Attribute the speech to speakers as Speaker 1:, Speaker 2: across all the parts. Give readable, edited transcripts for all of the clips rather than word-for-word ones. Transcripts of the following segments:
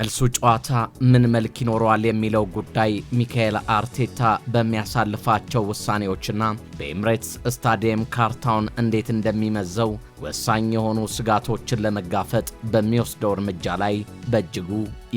Speaker 1: የመልሱ ጨዋታ ምን መልክ ይኖረዋል የሚለው ጉዳይ ሚካኤል አርቴታ በሚያሳልፋቸው ውሳኔዎችና በኤምሬትስ ስታዲየም ካርታውን እንዴት እንደሚመዘው ወሳኝ የሆኑ ስጋቶችን ለመጋፈጥ በሚወስደው እርምጃ ላይ በእጅጉ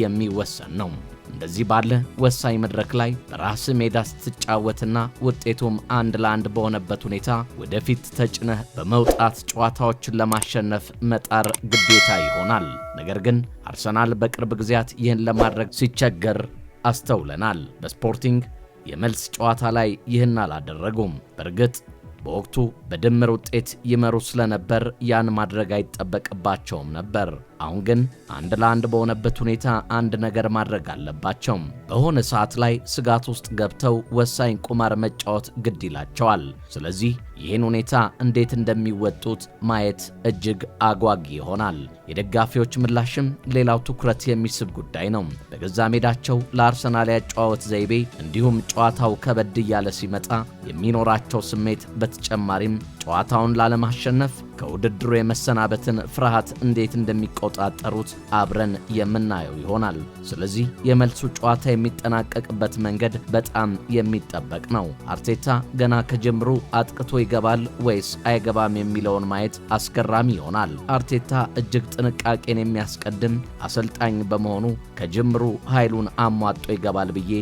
Speaker 1: የሚወሰን ነው። እንደዚህ ባለ ወሳኝ መድረክ ላይ በራስ ሜዳ ስትጫወትና ውጤቱም 1-1 በሆነበት ሁኔታ ወደፊት ተጭነህ በመውጣት ጨዋታዎችን ለማሸነፍ መጣር ግዴታ ይሆናል። ነገር ግን አርሰናል በቅርብ ጊዜያት ይህን ለማድረግ ሲቸገር አስተውለናል። በስፖርቲንግ የመልስ ጨዋታ ላይ ይህን አላደረጉም። በእርግጥ በወቅቱ በድምር ውጤት ይመሩ ስለነበር ያን ማድረግ አይጠበቅባቸውም ነበር። አሁን ግን 1-1 በሆነበት ሁኔታ አንድ ነገር ማድረግ አለባቸው። በሆነ ሰዓት ላይ ስጋት ውስጥ ገብተው ወሳኝ ቁማር መጫወት ግድ ይላቸዋል። ስለዚህ ይህን ሁኔታ እንዴት እንደሚወጡት ማየት እጅግ አጓጊ ይሆናል። የደጋፊዎች ምላሽም ሌላው ትኩረት የሚስብ ጉዳይ ነው። በገዛ ሜዳቸው ለአርሰናል ያጨዋወት ዘይቤ እንዲሁም ጨዋታው ከበድ እያለ ሲመጣ የሚኖራቸው ስሜት በተጨማሪም ጨዋታውን ላለማሸነፍ ከውድድሩ የመሰናበትን ፍርሃት እንዴት እንደሚቆጣጠሩት አብረን የምናየው ይሆናል። ስለዚህ የመልሱ ጨዋታ የሚጠናቀቅበት መንገድ በጣም የሚጠበቅ ነው። አርቴታ ገና ከጀምሩ አጥቅቶ ይገባል ወይስ አይገባም የሚለውን ማየት አስገራሚ ይሆናል። አርቴታ እጅግ ጥንቃቄን የሚያስቀድም አሰልጣኝ በመሆኑ ከጀምሩ ኃይሉን አሟጦ ይገባል ብዬ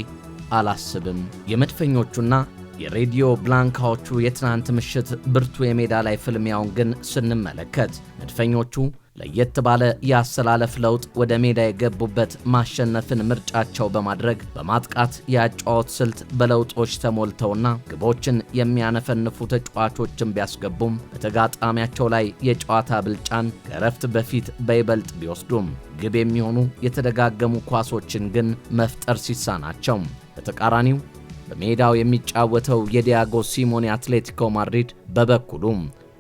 Speaker 1: አላስብም። የመድፈኞቹና የሬዲዮ ብላንካዎቹ የትናንት ምሽት ብርቱ የሜዳ ላይ ፍልሚያውን ግን ስንመለከት መድፈኞቹ ለየት ባለ የአሰላለፍ ለውጥ ወደ ሜዳ የገቡበት ማሸነፍን ምርጫቸው በማድረግ በማጥቃት የአጨዋወት ስልት በለውጦች ተሞልተውና ግቦችን የሚያነፈንፉ ተጫዋቾችን ቢያስገቡም በተጋጣሚያቸው ላይ የጨዋታ ብልጫን ከእረፍት በፊት በይበልጥ ቢወስዱም ግብ የሚሆኑ የተደጋገሙ ኳሶችን ግን መፍጠር ሲሳናቸው፣ በተቃራኒው በሜዳው የሚጫወተው የዲያጎ ሲሞኔ አትሌቲኮ ማድሪድ በበኩሉ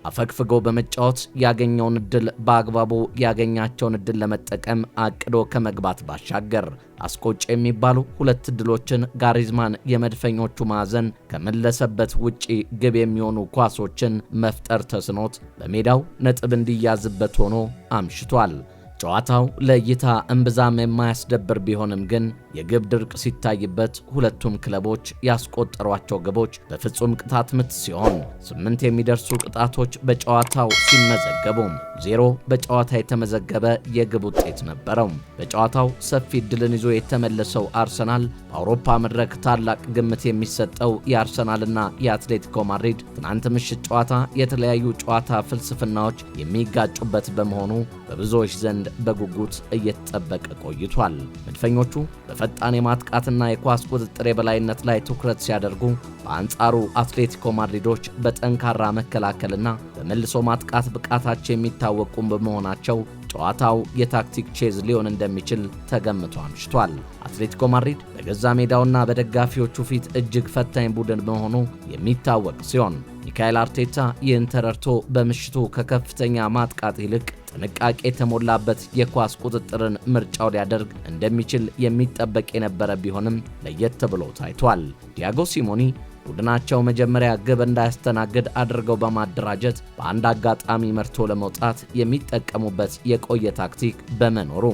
Speaker 1: አፈግፍጎ በመጫወት ያገኘውን እድል በአግባቡ ያገኛቸውን እድል ለመጠቀም አቅዶ ከመግባት ባሻገር አስቆጭ የሚባሉ ሁለት እድሎችን ጋሪዝማን የመድፈኞቹ ማዕዘን ከመለሰበት ውጪ ግብ የሚሆኑ ኳሶችን መፍጠር ተስኖት በሜዳው ነጥብ እንዲያዝበት ሆኖ አምሽቷል። ጨዋታው ለእይታ እምብዛም የማያስደብር ቢሆንም ግን የግብ ድርቅ ሲታይበት ሁለቱም ክለቦች ያስቆጠሯቸው ግቦች በፍጹም ቅጣት ምት ሲሆን 8 የሚደርሱ ቅጣቶች በጨዋታው ሲመዘገቡ 0 በጨዋታ የተመዘገበ የግብ ውጤት ነበረው። በጨዋታው ሰፊ ዕድልን ይዞ የተመለሰው አርሰናል በአውሮፓ መድረክ ታላቅ ግምት የሚሰጠው የአርሰናልና የአትሌቲኮ ማድሪድ ትናንት ምሽት ጨዋታ የተለያዩ ጨዋታ ፍልስፍናዎች የሚጋጩበት በመሆኑ በብዙዎች ዘንድ በጉጉት እየተጠበቀ ቆይቷል። መድፈኞቹ በፈጣን የማጥቃትና የኳስ ቁጥጥር የበላይነት ላይ ትኩረት ሲያደርጉ፣ በአንጻሩ አትሌቲኮ ማድሪዶች በጠንካራ መከላከልና በመልሶ ማጥቃት ብቃታቸው የሚታወቁ በመሆናቸው ጨዋታው የታክቲክ ቼዝ ሊሆን እንደሚችል ተገምቶ አምሽቷል። አትሌቲኮ ማድሪድ በገዛ ሜዳውና በደጋፊዎቹ ፊት እጅግ ፈታኝ ቡድን በመሆኑ የሚታወቅ ሲሆን ሚካኤል አርቴታ ይህን ተረድቶ በምሽቱ ከከፍተኛ ማጥቃት ይልቅ ጥንቃቄ የተሞላበት የኳስ ቁጥጥርን ምርጫው ሊያደርግ እንደሚችል የሚጠበቅ የነበረ ቢሆንም ለየት ብሎ ታይቷል። ዲያጎ ሲሞኔ ቡድናቸው መጀመሪያ ግብ እንዳያስተናግድ አድርገው በማደራጀት በአንድ አጋጣሚ መርቶ ለመውጣት የሚጠቀሙበት የቆየ ታክቲክ በመኖሩ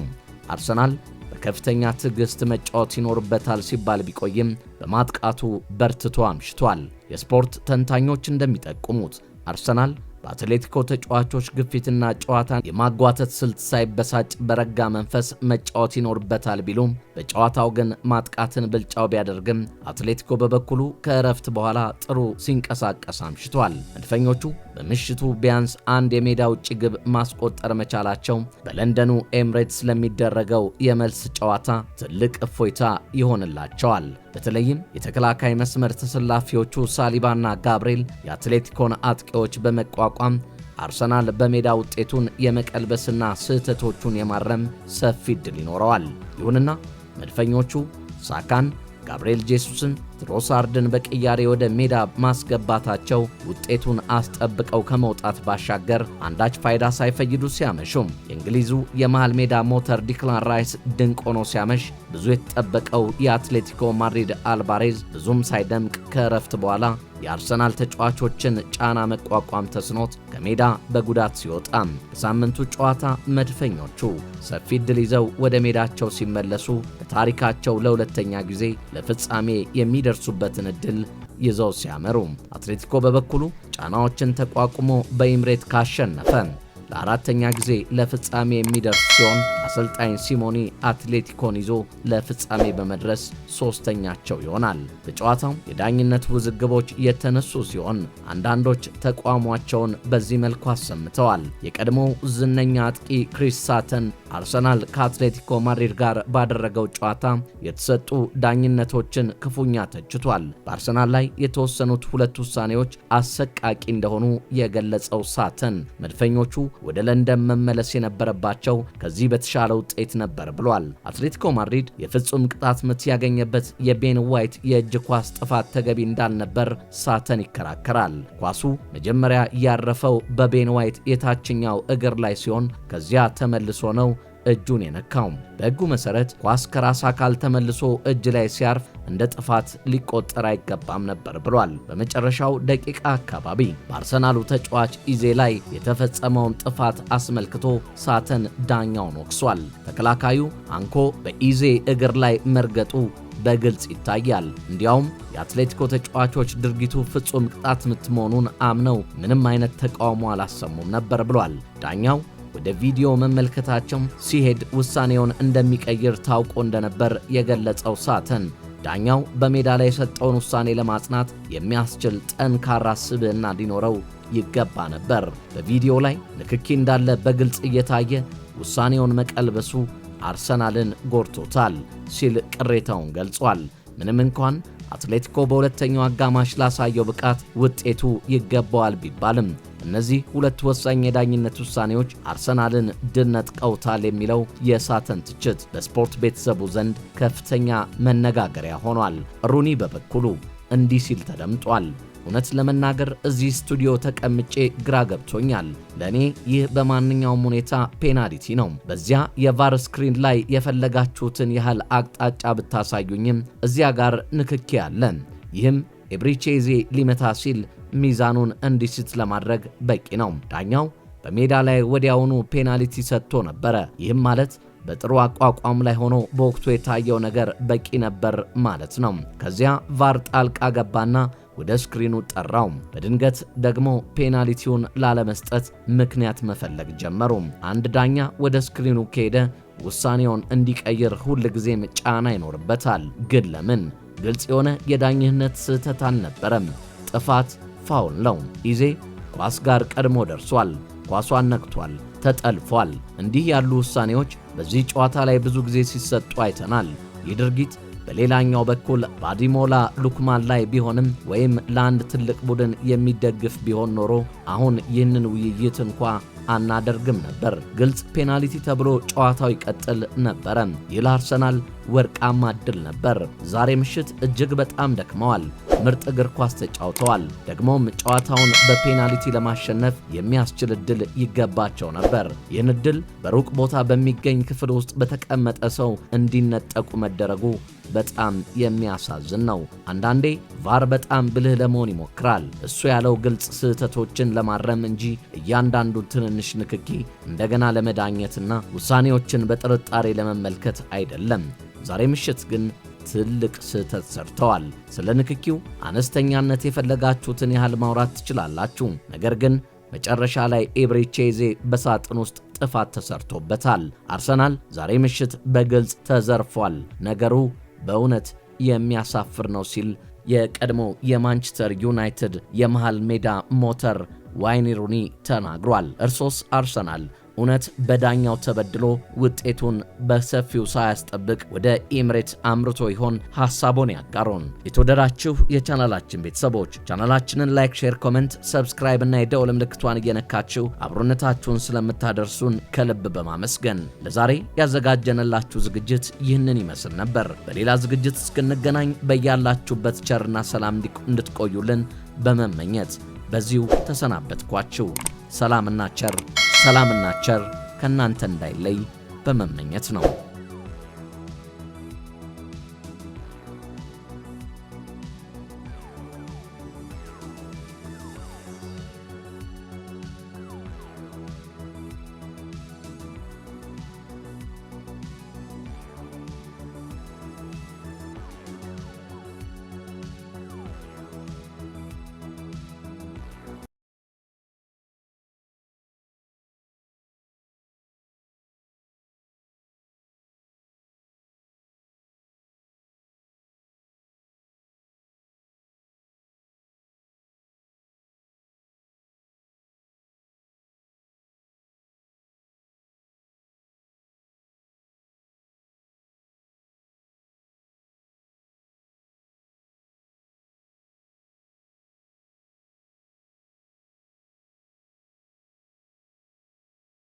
Speaker 1: አርሰናል በከፍተኛ ትዕግስት መጫወት ይኖርበታል ሲባል ቢቆይም በማጥቃቱ በርትቶ አምሽቷል። የስፖርት ተንታኞች እንደሚጠቁሙት አርሰናል በአትሌቲኮ ተጫዋቾች ግፊትና ጨዋታን የማጓተት ስልት ሳይበሳጭ በረጋ መንፈስ መጫወት ይኖርበታል ቢሉም በጨዋታው ግን ማጥቃትን ብልጫው ቢያደርግም አትሌቲኮ በበኩሉ ከእረፍት በኋላ ጥሩ ሲንቀሳቀስ አምሽቷል። መድፈኞቹ በምሽቱ ቢያንስ አንድ የሜዳ ውጭ ግብ ማስቆጠር መቻላቸው በለንደኑ ኤምሬትስ ለሚደረገው የመልስ ጨዋታ ትልቅ እፎይታ ይሆንላቸዋል። በተለይም የተከላካይ መስመር ተሰላፊዎቹ ሳሊባና ጋብርኤል የአትሌቲኮን አጥቂዎች በመቋቋም አርሰናል በሜዳ ውጤቱን የመቀልበስና ስህተቶቹን የማረም ሰፊ ዕድል ይኖረዋል። ይሁንና መድፈኞቹ ሳካን፣ ጋብርኤል ጄሱስን፣ ትሮሳርድን በቅያሬ ወደ ሜዳ ማስገባታቸው ውጤቱን አስጠብቀው ከመውጣት ባሻገር አንዳች ፋይዳ ሳይፈይዱ ሲያመሹም የእንግሊዙ የመሃል ሜዳ ሞተር ዲክላን ራይስ ድንቅ ሆኖ ሲያመሽ ብዙ የተጠበቀው የአትሌቲኮ ማድሪድ አልቫሬዝ ብዙም ሳይደምቅ ከእረፍት በኋላ የአርሰናል ተጫዋቾችን ጫና መቋቋም ተስኖት ከሜዳ በጉዳት ሲወጣም በሳምንቱ ጨዋታ መድፈኞቹ ሰፊ ዕድል ይዘው ወደ ሜዳቸው ሲመለሱ በታሪካቸው ለሁለተኛ ጊዜ ለፍጻሜ የሚደርሱበትን ዕድል ይዘው ሲያመሩ አትሌቲኮ በበኩሉ ጫናዎችን ተቋቁሞ በኢምሬት ካሸነፈ ለአራተኛ ጊዜ ለፍጻሜ የሚደርስ ሲሆን አሰልጣኝ ሲሞኒ አትሌቲኮን ይዞ ለፍጻሜ በመድረስ ሶስተኛቸው ይሆናል። በጨዋታው የዳኝነት ውዝግቦች የተነሱ ሲሆን አንዳንዶች ተቋሟቸውን በዚህ መልኩ አሰምተዋል። የቀድሞው ዝነኛ አጥቂ ክሪስ ሳተን አርሰናል ከአትሌቲኮ ማድሪድ ጋር ባደረገው ጨዋታ የተሰጡ ዳኝነቶችን ክፉኛ ተችቷል። በአርሰናል ላይ የተወሰኑት ሁለት ውሳኔዎች አሰቃቂ እንደሆኑ የገለጸው ሳተን መድፈኞቹ ወደ ለንደን መመለስ የነበረባቸው ከዚህ በተሻለ ውጤት ነበር ብሏል። አትሌቲኮ ማድሪድ የፍጹም ቅጣት ምት ያገኘበት የቤን ዋይት የእጅ ኳስ ጥፋት ተገቢ እንዳልነበር ሳተን ይከራከራል። ኳሱ መጀመሪያ ያረፈው በቤን ዋይት የታችኛው እግር ላይ ሲሆን ከዚያ ተመልሶ ነው እጁን የነካው። በሕጉ መሰረት ኳስ ከራስ አካል ተመልሶ እጅ ላይ ሲያርፍ እንደ ጥፋት ሊቆጠር አይገባም ነበር ብሏል። በመጨረሻው ደቂቃ አካባቢ በአርሰናሉ ተጫዋች ኢዜ ላይ የተፈጸመውን ጥፋት አስመልክቶ ሳተን ዳኛውን ወቅሷል። ተከላካዩ አንኮ በኢዜ እግር ላይ መርገጡ በግልጽ ይታያል። እንዲያውም የአትሌቲኮ ተጫዋቾች ድርጊቱ ፍጹም ቅጣት ምት መሆኑን አምነው ምንም አይነት ተቃውሞ አላሰሙም ነበር ብሏል። ዳኛው ወደ ቪዲዮ መመልከታቸው ሲሄድ ውሳኔውን እንደሚቀይር ታውቆ እንደነበር የገለጸው ሳተን ዳኛው በሜዳ ላይ የሰጠውን ውሳኔ ለማጽናት የሚያስችል ጠንካራ ስብዕና ሊኖረው ይገባ ነበር። በቪዲዮ ላይ ንክኪ እንዳለ በግልጽ እየታየ ውሳኔውን መቀልበሱ አርሰናልን ጎድቶታል ሲል ቅሬታውን ገልጿል። ምንም እንኳን አትሌቲኮ በሁለተኛው አጋማሽ ላሳየው ብቃት ውጤቱ ይገባዋል ቢባልም እነዚህ ሁለት ወሳኝ የዳኝነት ውሳኔዎች አርሰናልን ድል ነጥቀውታል የሚለው የሳተን ትችት በስፖርት ቤተሰቡ ዘንድ ከፍተኛ መነጋገሪያ ሆኗል። ሩኒ በበኩሉ እንዲህ ሲል ተደምጧል። እውነት ለመናገር እዚህ ስቱዲዮ ተቀምጬ ግራ ገብቶኛል። ለእኔ ይህ በማንኛውም ሁኔታ ፔናልቲ ነው። በዚያ የቫር ስክሪን ላይ የፈለጋችሁትን ያህል አቅጣጫ ብታሳዩኝም እዚያ ጋር ንክኪ አለ። ይህም ኤብሪቼዜ ሊመታ ሲል ሚዛኑን እንዲስት ለማድረግ በቂ ነው። ዳኛው በሜዳ ላይ ወዲያውኑ ፔናልቲ ሰጥቶ ነበረ። ይህም ማለት በጥሩ አቋቋም ላይ ሆኖ በወቅቱ የታየው ነገር በቂ ነበር ማለት ነው። ከዚያ ቫር ጣልቃ ገባና ወደ ስክሪኑ ጠራው። በድንገት ደግሞ ፔናልቲውን ላለመስጠት ምክንያት መፈለግ ጀመሩ። አንድ ዳኛ ወደ ስክሪኑ ከሄደ ውሳኔውን እንዲቀይር ሁልጊዜም ጫና ይኖርበታል። ግን ለምን? ግልጽ የሆነ የዳኝነት ስህተት አልነበረም። ጥፋት ፋውል ነው። ኢዜ ኳስ ጋር ቀድሞ ደርሷል። ኳሷን ነክቷል፣ ተጠልፏል። እንዲህ ያሉ ውሳኔዎች በዚህ ጨዋታ ላይ ብዙ ጊዜ ሲሰጡ አይተናል። ይህ ድርጊት በሌላኛው በኩል በአዲሞላ ሉክማን ላይ ቢሆንም ወይም ለአንድ ትልቅ ቡድን የሚደግፍ ቢሆን ኖሮ አሁን ይህንን ውይይት እንኳ አናደርግም ነበር። ግልጽ ፔናልቲ ተብሎ ጨዋታው ይቀጥል ነበረ። ይህ ለአርሰናል ወርቃማ ዕድል ነበር። ዛሬ ምሽት እጅግ በጣም ደክመዋል። ምርጥ እግር ኳስ ተጫውተዋል። ደግሞም ጨዋታውን በፔናልቲ ለማሸነፍ የሚያስችል ዕድል ይገባቸው ነበር። ይህን ዕድል በሩቅ ቦታ በሚገኝ ክፍል ውስጥ በተቀመጠ ሰው እንዲነጠቁ መደረጉ በጣም የሚያሳዝን ነው። አንዳንዴ ቫር በጣም ብልህ ለመሆን ይሞክራል። እሱ ያለው ግልጽ ስህተቶችን ለማረም እንጂ እያንዳንዱን ትንንሽ ንክኪ እንደገና ለመዳኘትና ውሳኔዎችን በጥርጣሬ ለመመልከት አይደለም። ዛሬ ምሽት ግን ትልቅ ስህተት ሰርተዋል። ስለ ንክኪው አነስተኛነት የፈለጋችሁትን ያህል ማውራት ትችላላችሁ። ነገር ግን መጨረሻ ላይ ኤብሪቼዜ በሳጥን ውስጥ ጥፋት ተሰርቶበታል። አርሰናል ዛሬ ምሽት በግልጽ ተዘርፏል። ነገሩ በእውነት የሚያሳፍር ነው ሲል የቀድሞ የማንቸስተር ዩናይትድ የመሃል ሜዳ ሞተር ዋይኒ ሩኒ ተናግሯል። እርሶስ አርሰናል እውነት በዳኛው ተበድሎ ውጤቱን በሰፊው ሳያስጠብቅ ወደ ኤምሬት አምርቶ ይሆን? ሐሳቦን ያጋሩን። የተወደዳችሁ የቻናላችን ቤተሰቦች ቻናላችንን ላይክ፣ ሼር፣ ኮሜንት፣ ሰብስክራይብ እና የደወል ምልክቷን እየነካችሁ አብሮነታችሁን ስለምታደርሱን ከልብ በማመስገን ለዛሬ ያዘጋጀንላችሁ ዝግጅት ይህንን ይመስል ነበር። በሌላ ዝግጅት እስክንገናኝ በያላችሁበት ቸርና ሰላም እንድትቆዩልን በመመኘት በዚሁ ተሰናበትኳችሁ። ሰላምና ቸር ከእናንተ እንዳይለይ በመመኘት ነው።